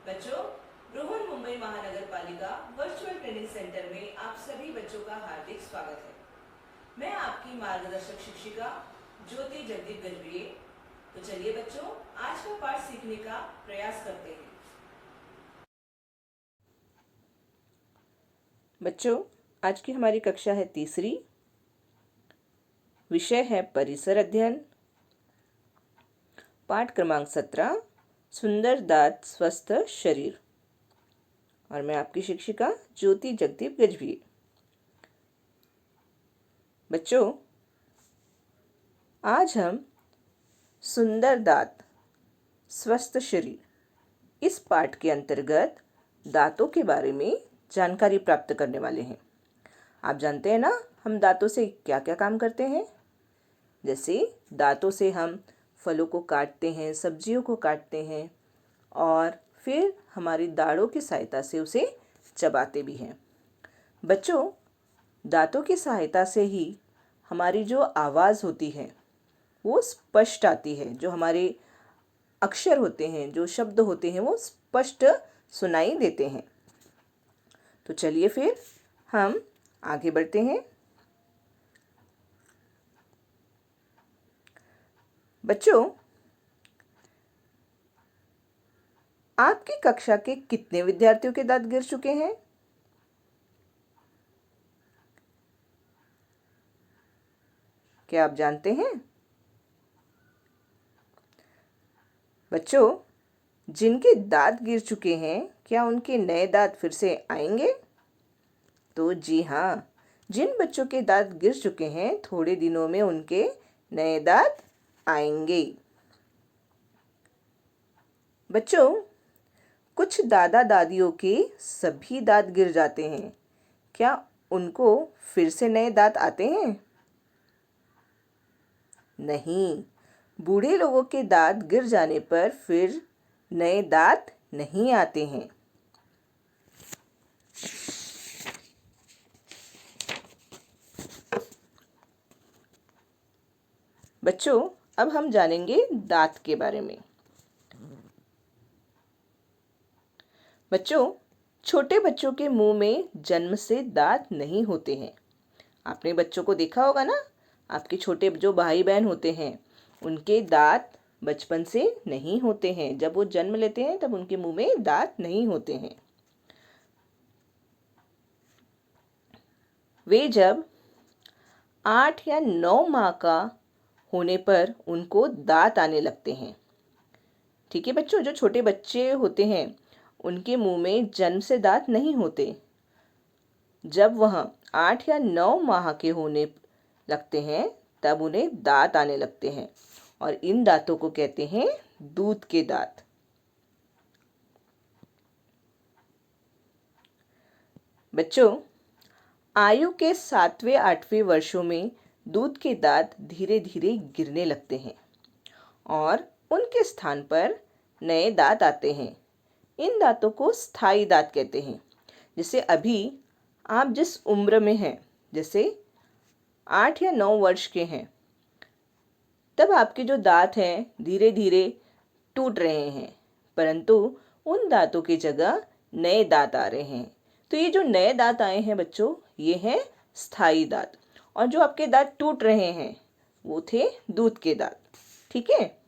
बच्चों, रोहन मुंबई महानगर पालिका वर्चुअल ट्रेनिंग सेंटर में आप सभी बच्चों का हार्दिक स्वागत है। मैं आपकी मार्गदर्शक शिक्षिका ज्योति जगदीप गजभिये। तो चलिए बच्चों, आज का पाठ सीखने का प्रयास करते हैं। बच्चों, आज की हमारी कक्षा है तीसरी। विषय है परिसर अध्ययन। पाठ क्रमांक 17, सुंदर दांत स्वस्थ शरीर। और मैं आपकी शिक्षिका ज्योति जगदीप गजभिये। बच्चों, आज हम सुंदर दांत स्वस्थ शरीर इस पाठ के अंतर्गत दांतों के बारे में जानकारी प्राप्त करने वाले हैं। आप जानते हैं ना, हम दांतों से क्या क्या काम करते हैं। जैसे दांतों से हम फलों को काटते हैं, सब्जियों को काटते हैं और फिर हमारी दाढ़ों की सहायता से उसे चबाते भी हैं। बच्चों, दांतों की सहायता से ही हमारी जो आवाज़ होती है वो स्पष्ट आती है। जो हमारे अक्षर होते हैं, जो शब्द होते हैं, वो स्पष्ट सुनाई देते हैं। तो चलिए फिर हम आगे बढ़ते हैं। बच्चों, आपकी कक्षा के कितने विद्यार्थियों के दांत गिर चुके हैं? क्या आप जानते हैं? बच्चों, जिनके दांत गिर चुके हैं, क्या उनके नए दांत फिर से आएंगे? तो जी हाँ, जिन बच्चों के दांत गिर चुके हैं, थोड़े दिनों में उनके नए दांत आएंगे। बच्चों, कुछ दादा दादियों के सभी दांत गिर जाते हैं। क्या उनको फिर से नए दांत आते हैं? नहीं, बूढ़े लोगों के दांत गिर जाने पर फिर नए दांत नहीं आते हैं। बच्चों, अब हम जानेंगे दांत के बारे में। बच्चों, छोटे बच्चों के मुंह में जन्म से दांत नहीं होते हैं। आपने बच्चों को देखा होगा ना, आपके छोटे जो भाई बहन होते हैं उनके दांत बचपन से नहीं होते हैं। जब वो जन्म लेते हैं तब उनके मुंह में दांत नहीं होते हैं। वे जब 8 या 9 माह का होने पर उनको दांत आने लगते हैं। ठीक है बच्चों, जो छोटे बच्चे होते हैं उनके मुंह में जन्म से दांत नहीं होते। जब वह 8 या 9 माह के होने लगते हैं तब उन्हें दांत आने लगते हैं और इन दांतों को कहते हैं दूध के दांत। बच्चों, आयु के 7वें 8वें वर्षों में दूध के दांत धीरे धीरे गिरने लगते हैं और उनके स्थान पर नए दांत आते हैं। इन दांतों को स्थायी दांत कहते हैं। जैसे अभी आप जिस उम्र में हैं, जैसे 8 या 9 वर्ष के हैं, तब आपके जो दांत हैं धीरे धीरे टूट रहे हैं, परंतु उन दांतों की जगह नए दांत आ रहे हैं। तो ये जो नए दांत आए हैं बच्चों, ये हैं स्थायी दांत। और जो आपके दांत टूट रहे हैं वो थे दूध के दांत। ठीक है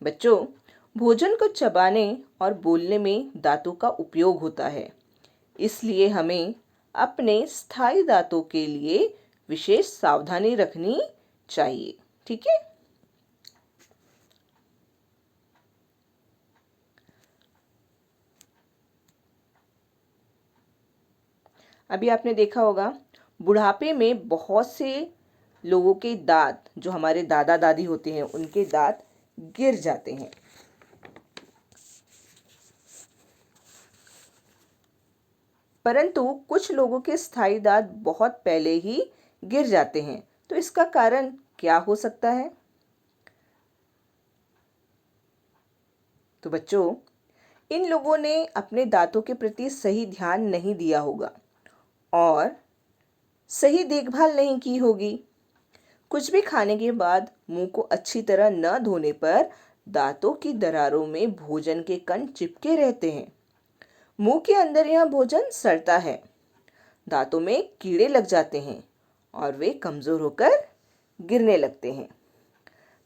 बच्चों, भोजन को चबाने और बोलने में दांतों का उपयोग होता है। इसलिए हमें अपने स्थायी दांतों के लिए विशेष सावधानी रखनी चाहिए। ठीक है। अभी आपने देखा होगा, बुढ़ापे में बहुत से लोगों के दांत, जो हमारे दादा दादी होते हैं उनके दांत गिर जाते हैं। परंतु कुछ लोगों के स्थायी दांत बहुत पहले ही गिर जाते हैं। तो इसका कारण क्या हो सकता है? तो बच्चों, इन लोगों ने अपने दांतों के प्रति सही ध्यान नहीं दिया होगा और सही देखभाल नहीं की होगी। कुछ भी खाने के बाद मुंह को अच्छी तरह न धोने पर दांतों की दरारों में भोजन के कण चिपके रहते हैं। मुंह के अंदर यह भोजन सड़ता है, दांतों में कीड़े लग जाते हैं और वे कमजोर होकर गिरने लगते हैं।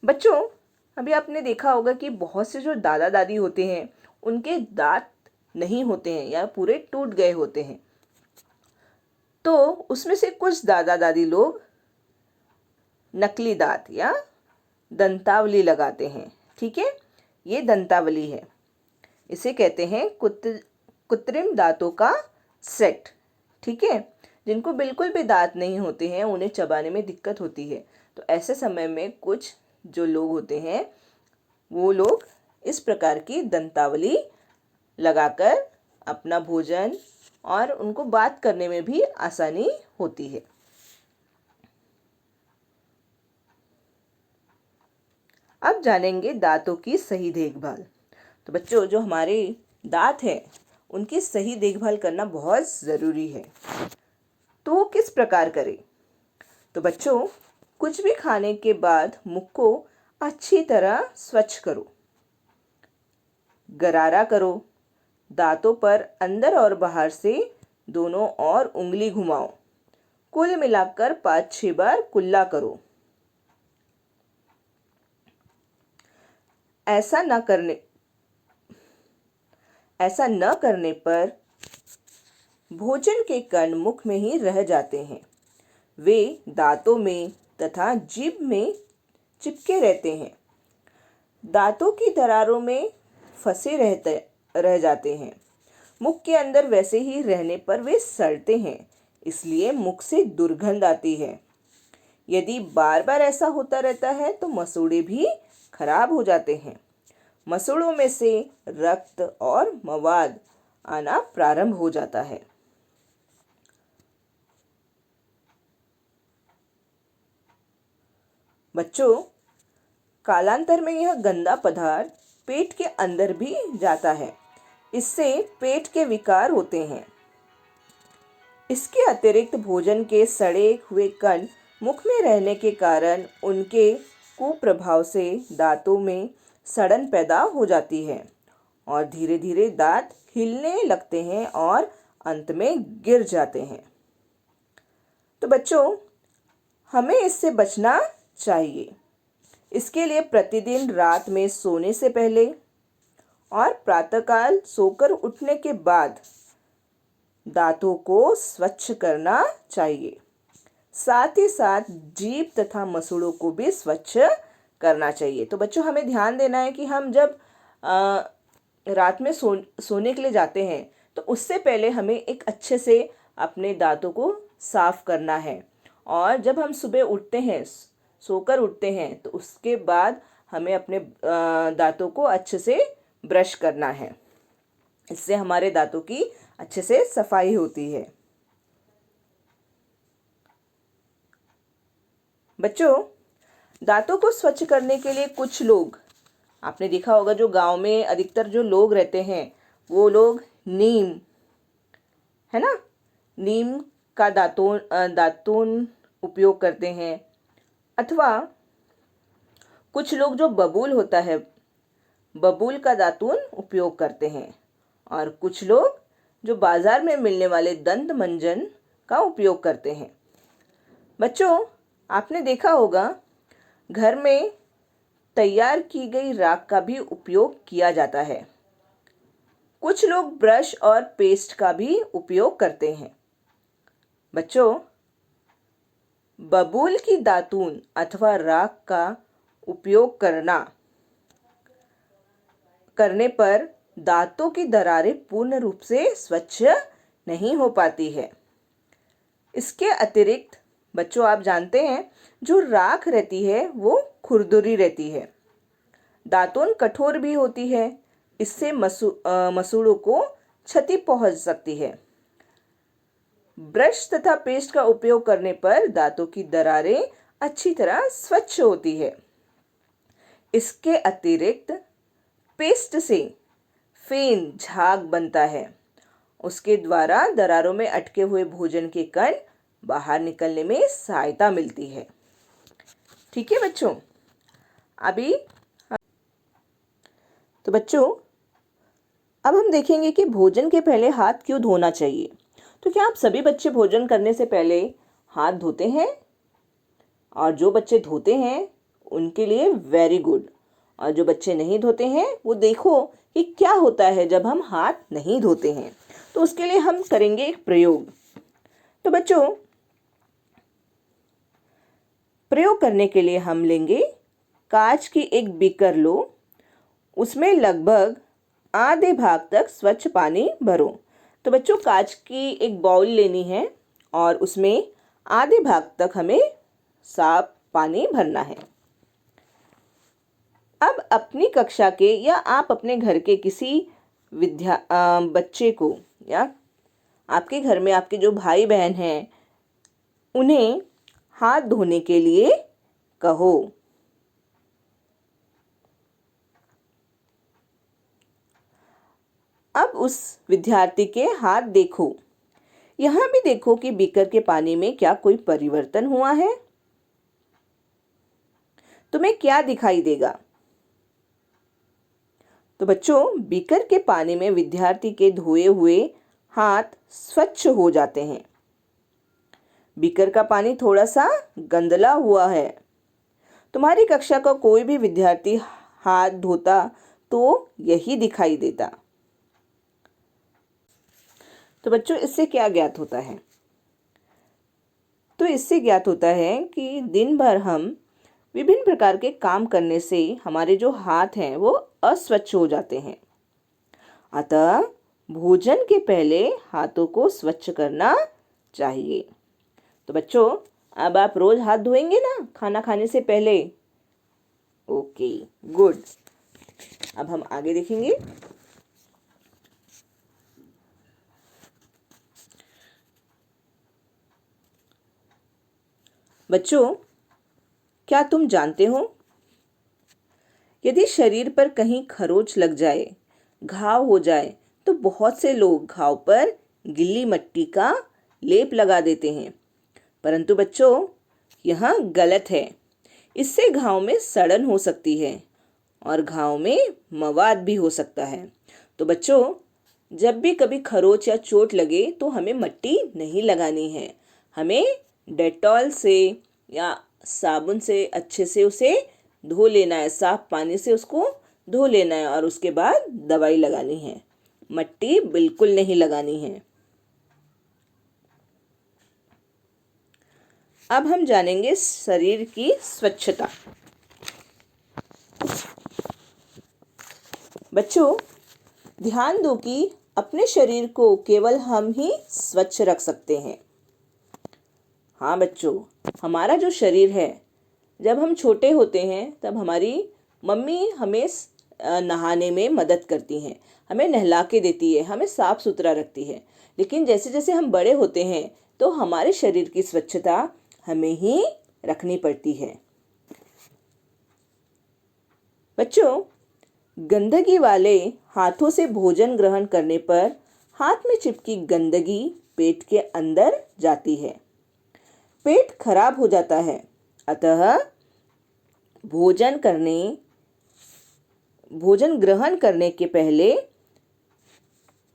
बच्चों, अभी आपने देखा होगा कि बहुत से जो दादा दादी होते हैं उनके दांत नहीं होते हैं या पूरे टूट गए होते हैं। तो उसमें से कुछ दादा दादी लोग नकली दांत या दंतावली लगाते हैं। ठीक है, ये दंतावली है। इसे कहते हैं कृत्रिम दांतों का सेट। ठीक है, जिनको बिल्कुल भी दांत नहीं होते हैं, उन्हें चबाने में दिक्कत होती है। तो ऐसे समय में कुछ जो लोग होते हैं वो लोग इस प्रकार की दंतावली लगाकर अपना भोजन और उनको बात करने में भी आसानी होती है। अब जानेंगे दांतों की सही देखभाल। तो बच्चों, जो हमारे दांत हैं उनकी सही देखभाल करना बहुत ज़रूरी है। तो किस प्रकार करें? तो बच्चों, कुछ भी खाने के बाद मुख को अच्छी तरह स्वच्छ करो, गरारा करो, दांतों पर अंदर और बाहर से दोनों ओर उंगली घुमाओ, कुल मिलाकर 5-6 बार कुल्ला करो। ऐसा न करने पर भोजन के कण मुख में ही रह जाते हैं। वे दांतों में तथा जीभ में चिपके रहते हैं, दांतों की दरारों में फंसे रह जाते हैं। मुख के अंदर वैसे ही रहने पर वे सड़ते हैं, इसलिए मुख से दुर्गंध आती है। यदि बार बार ऐसा होता रहता है तो मसूड़े भी खराब हो जाते हैं। मसूड़ों में से रक्त और मवाद आना प्रारंभ हो जाता है। बच्चों, कालांतर में यह गंदा पदार्थ पेट के अंदर भी जाता है। इससे पेट के विकार होते हैं। इसके अतिरिक्त भोजन के सड़े हुए कण मुख में रहने के कारण उनके कुप्रभाव से दांतों में सड़न पैदा हो जाती है और धीरे धीरे दांत हिलने लगते हैं और अंत में गिर जाते हैं। तो बच्चों, हमें इससे बचना चाहिए। इसके लिए प्रतिदिन रात में सोने से पहले और प्रातःकाल सोकर उठने के बाद दांतों को स्वच्छ करना चाहिए। साथ ही साथ जीभ तथा मसूड़ों को भी स्वच्छ करना चाहिए। तो बच्चों, हमें ध्यान देना है कि हम जब रात में सोने के लिए जाते हैं तो उससे पहले हमें एक अच्छे से अपने दांतों को साफ करना है। और जब हम सुबह उठते हैं, सोकर उठते हैं, तो उसके बाद हमें अपने दांतों को अच्छे से ब्रश करना है। इससे हमारे दांतों की अच्छे से सफाई होती है। बच्चों, दांतों को स्वच्छ करने के लिए कुछ लोग, आपने देखा होगा जो गांव में अधिकतर जो लोग रहते हैं वो लोग नीम, है ना, नीम का दातून उपयोग करते हैं। अथवा कुछ लोग जो बबूल होता है, बबूल का दातून उपयोग करते हैं। और कुछ लोग जो बाजार में मिलने वाले दंत मंजन का उपयोग करते हैं। बच्चों, आपने देखा होगा घर में तैयार की गई राख का भी उपयोग किया जाता है। कुछ लोग ब्रश और पेस्ट का भी उपयोग करते हैं। बच्चों, बबूल की दातून अथवा राख का उपयोग करने पर दांतों की दरारें पूर्ण रूप से स्वच्छ नहीं हो पाती है। इसके अतिरिक्त बच्चों, आप जानते हैं जो राख रहती है वो खुरदुरी रहती है, दातून कठोर भी होती है। इससे मसूड़ों को क्षति पहुंच सकती है। ब्रश तथा पेस्ट का उपयोग करने पर दांतों की दरारें अच्छी तरह स्वच्छ होती है। इसके अतिरिक्त पेस्ट से फेन झाग बनता है, उसके द्वारा दरारों में अटके हुए भोजन के कण बाहर निकलने में सहायता मिलती है। ठीक है बच्चों। अभी तो बच्चों अब हम देखेंगे कि भोजन के पहले हाथ क्यों धोना चाहिए। तो क्या आप सभी बच्चे भोजन करने से पहले हाथ धोते हैं? और जो बच्चे धोते हैं उनके लिए वेरी गुड, और जो बच्चे नहीं धोते हैं वो देखो कि क्या होता है जब हम हाथ नहीं धोते हैं। तो उसके लिए हम करेंगे एक प्रयोग। तो बच्चों प्रयोग करने के लिए हम लेंगे कांच की एक बीकर लो, उसमें लगभग आधे भाग तक स्वच्छ पानी भरो। तो बच्चों कांच की एक बाउल लेनी है और उसमें आधे भाग तक हमें साफ पानी भरना है। अब अपनी कक्षा के या आप अपने घर के किसी बच्चे को या आपके घर में आपके जो भाई बहन हैं उन्हें हाथ धोने के लिए कहो। अब उस विद्यार्थी के हाथ देखो, यहाँ भी देखो कि बीकर के पानी में क्या कोई परिवर्तन हुआ है। तुम्हें क्या दिखाई देगा? तो बच्चों बीकर के पानी में विद्यार्थी के धोए हुए हाथ स्वच्छ हो जाते हैं। बीकर का पानी थोड़ा सा गंदला हुआ है। तुम्हारी कक्षा का कोई भी विद्यार्थी हाथ धोता तो यही दिखाई देता। तो बच्चों इससे क्या ज्ञात होता है? तो इससे ज्ञात होता है कि दिन भर हम विभिन्न प्रकार के काम करने से हमारे जो हाथ हैं वो अस्वच्छ हो जाते हैं। अतः भोजन के पहले हाथों को स्वच्छ करना चाहिए। तो बच्चों अब आप रोज हाथ धोएंगे ना खाना खाने से पहले? Okay good. अब हम आगे देखेंगे। बच्चों क्या तुम जानते हो यदि शरीर पर कहीं खरोंच लग जाए, घाव हो जाए तो बहुत से लोग घाव पर गीली मिट्टी का लेप लगा देते हैं, परंतु बच्चों यह गलत है। इससे घाव में सड़न हो सकती है और घाव में मवाद भी हो सकता है। तो बच्चों जब भी कभी खरोंच या चोट लगे तो हमें मिट्टी नहीं लगानी है। हमें डेटॉल से या साबुन से अच्छे से उसे धो लेना है, साफ पानी से उसको धो लेना है और उसके बाद दवाई लगानी है। मिट्टी बिल्कुल नहीं लगानी है। अब हम जानेंगे शरीर की स्वच्छता। बच्चों ध्यान दो कि अपने शरीर को केवल हम ही स्वच्छ रख सकते हैं। हाँ बच्चों हमारा जो शरीर है, जब हम छोटे होते हैं तब हमारी मम्मी हमें नहाने में मदद करती हैं, हमें नहला के देती है, हमें साफ सुथरा रखती है। लेकिन जैसे जैसे हम बड़े होते हैं तो हमारे शरीर की स्वच्छता हमें ही रखनी पड़ती है। बच्चों गंदगी वाले हाथों से भोजन ग्रहण करने पर हाथ में चिपकी गंदगी पेट के अंदर जाती है, पेट खराब हो जाता है। अतः भोजन ग्रहण करने के पहले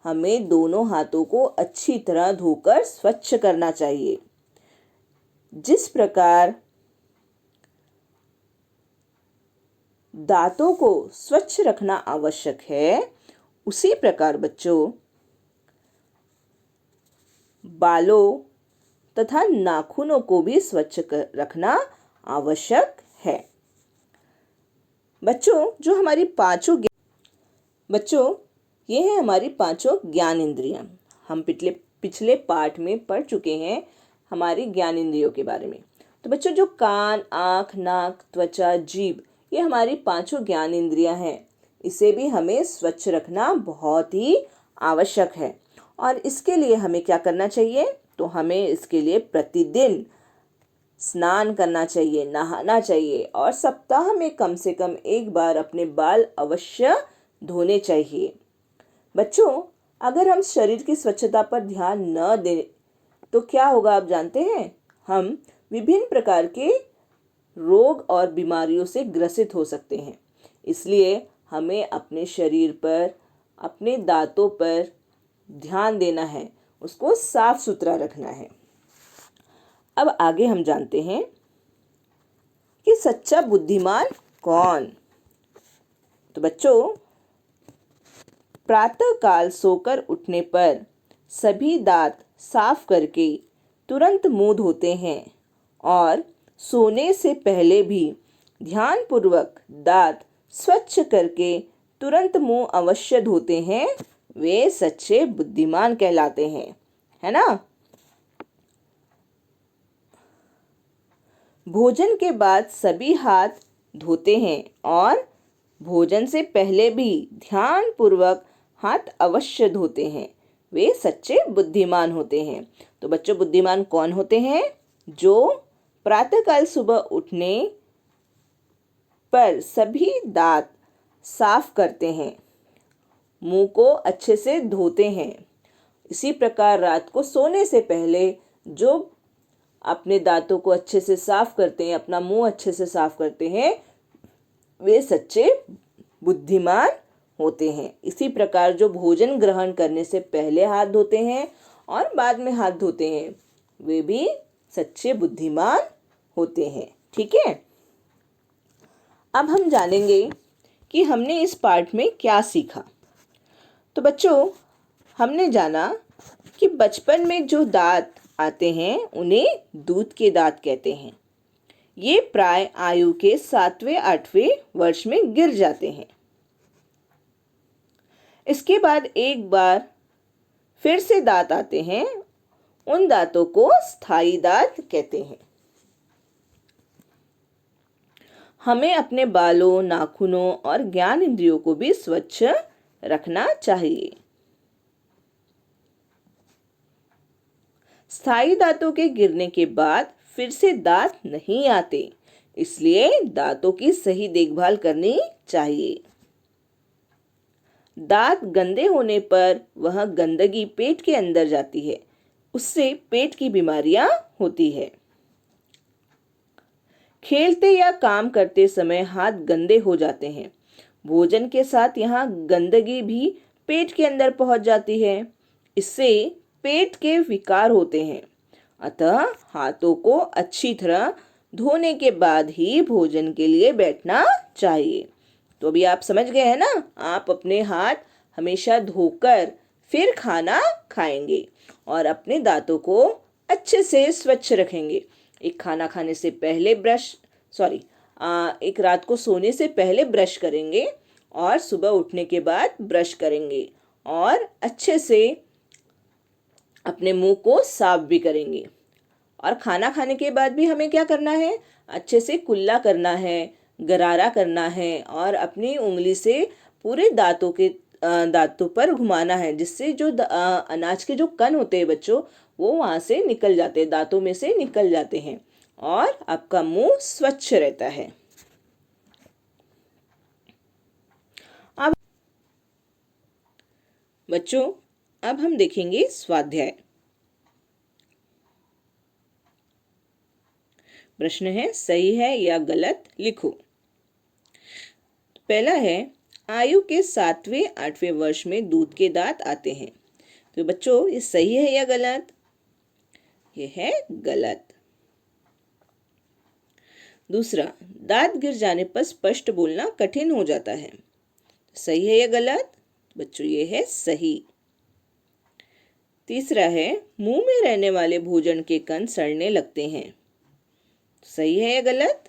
हमें दोनों हाथों को अच्छी तरह धोकर स्वच्छ करना चाहिए। जिस प्रकार दांतों को स्वच्छ रखना आवश्यक है, उसी प्रकार बच्चों बालों तथा नाखूनों को भी स्वच्छ रखना आवश्यक है। बच्चों ये है हमारी पांचों ज्ञान इंद्रियां। हम पिछले पार्ट में पढ़ चुके हैं हमारी ज्ञान इंद्रियों के बारे में। तो बच्चों जो कान, आँख, नाक, त्वचा, जीभ ये हमारी पांचों ज्ञान इंद्रियां हैं। इसे भी हमें स्वच्छ रखना बहुत ही आवश्यक है। और इसके लिए हमें क्या करना चाहिए? तो हमें इसके लिए प्रतिदिन स्नान करना चाहिए, नहाना चाहिए और सप्ताह में कम से कम एक बार अपने बाल अवश्य धोने चाहिए। बच्चों अगर हम शरीर की स्वच्छता पर ध्यान न दें तो क्या होगा आप जानते हैं? हम विभिन्न प्रकार के रोग और बीमारियों से ग्रसित हो सकते हैं। इसलिए हमें अपने शरीर पर, अपने दांतों पर ध्यान देना है, उसको साफ सुथरा रखना है। अब आगे हम जानते हैं कि सच्चा बुद्धिमान कौन। तो बच्चों, प्रातःकाल सोकर उठने पर सभी दांत साफ करके तुरंत मुंह धोते हैं और सोने से पहले भी ध्यानपूर्वक दांत स्वच्छ करके तुरंत मुंह अवश्य धोते हैं, वे सच्चे बुद्धिमान कहलाते हैं, है ना। भोजन के बाद सभी हाथ धोते हैं और भोजन से पहले भी ध्यानपूर्वक हाथ अवश्य धोते हैं, वे सच्चे बुद्धिमान होते हैं। तो बच्चों, बुद्धिमान कौन होते हैं? जो प्रातःकाल सुबह उठने पर सभी दांत साफ करते हैं, मुंह को अच्छे से धोते हैं। इसी प्रकार रात को सोने से पहले जो अपने दांतों को अच्छे से साफ करते हैं, अपना मुंह अच्छे से साफ करते हैं, वे सच्चे बुद्धिमान होते हैं। इसी प्रकार जो भोजन ग्रहण करने से पहले हाथ धोते हैं और बाद में हाथ धोते हैं, वे भी सच्चे बुद्धिमान होते हैं। ठीक है। अब हम जानेंगे कि हमने इस पाठ में क्या सीखा। तो बच्चों, हमने जाना कि बचपन में जो दांत आते हैं उन्हें दूध के दांत कहते हैं। ये प्राय आयु के 7वें-8वें वर्ष में गिर जाते हैं। इसके बाद एक बार फिर से दांत आते हैं, उन दांतों को स्थायी दांत कहते हैं। हमें अपने बालों, नाखूनों और ज्ञान इंद्रियों को भी स्वच्छ रखना चाहिए। स्थायी दांतों के गिरने के बाद फिर से दांत नहीं आते, इसलिए दांतों की सही देखभाल करनी चाहिए। दांत गंदे होने पर वह गंदगी पेट के अंदर जाती है, उससे पेट की बीमारियां होती है। खेलते या काम करते समय हाथ गंदे हो जाते हैं। भोजन के साथ यहाँ गंदगी भी पेट के अंदर पहुंच जाती है, इससे पेट के विकार होते हैं। अतः हाथों को अच्छी तरह धोने के बाद ही भोजन के लिए बैठना चाहिए। तो अभी आप समझ गए हैं ना। आप अपने हाथ हमेशा धोकर फिर खाना खाएंगे और अपने दांतों को अच्छे से स्वच्छ रखेंगे। एक खाना खाने से पहले एक रात को सोने से पहले ब्रश करेंगे और सुबह उठने के बाद ब्रश करेंगे और अच्छे से अपने मुंह को साफ भी करेंगे। और खाना खाने के बाद भी हमें क्या करना है? अच्छे से कुल्ला करना है, गरारा करना है और अपनी उंगली से पूरे दांतों पर घुमाना है, जिससे जो अनाज के जो कण होते हैं बच्चों, वो वहां से निकल जाते हैं, दांतों में से निकल जाते हैं और आपका मुंह स्वच्छ रहता है। अब बच्चों, अब हम देखेंगे स्वाध्याय। प्रश्न है, सही है या गलत लिखो। पहला है, आयु के 7वें-8वें वर्ष में दूध के दांत आते हैं। तो बच्चों, ये सही है या गलत? ये है गलत। दूसरा, दांत गिर जाने पर स्पष्ट बोलना कठिन हो जाता है। सही है या गलत? बच्चों, ये है सही। तीसरा है, मुंह में रहने वाले भोजन के कण सड़ने लगते हैं। सही है या गलत?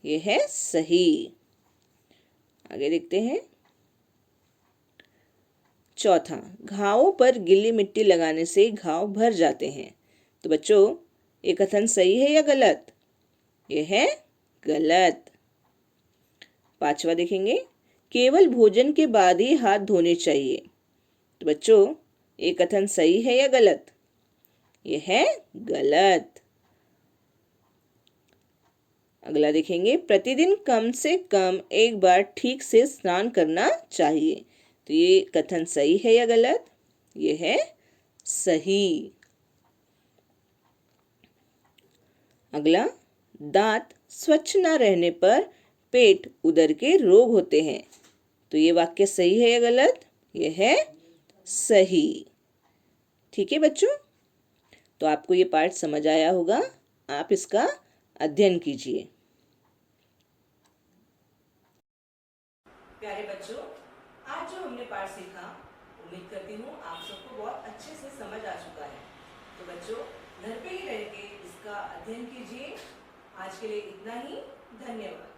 ये है सही। आगे देखते हैं। चौथा, घावों पर गीली मिट्टी लगाने से घाव भर जाते हैं। तो बच्चों, ये कथन सही है या गलत? ये है गलत। पांचवा देखेंगे, केवल भोजन के बाद ही हाथ धोने चाहिए। तो बच्चों, ये कथन सही है या गलत? ये है गलत। अगला देखेंगे, प्रतिदिन कम से कम एक बार ठीक से स्नान करना चाहिए। तो ये कथन सही है या गलत? ये है सही। अगला, दांत स्वच्छ न रहने पर पेट उदर के रोग होते हैं। तो ये वाक्य सही है या गलत? ये है सही। ठीक है बच्चों, तो आपको ये पाठ समझ आया होगा। आप इसका अध्ययन कीजिए। प्यारे बच्चों, आज जो हमने पाठ सीखा, उम्मीद करती हूँ आप सबको बहुत अच्छे से समझ आ चुका है। तो बच्चों, घर पे ही रह के इसका अध्ययन कीजिए। आज के लिए इतना ही। धन्यवाद।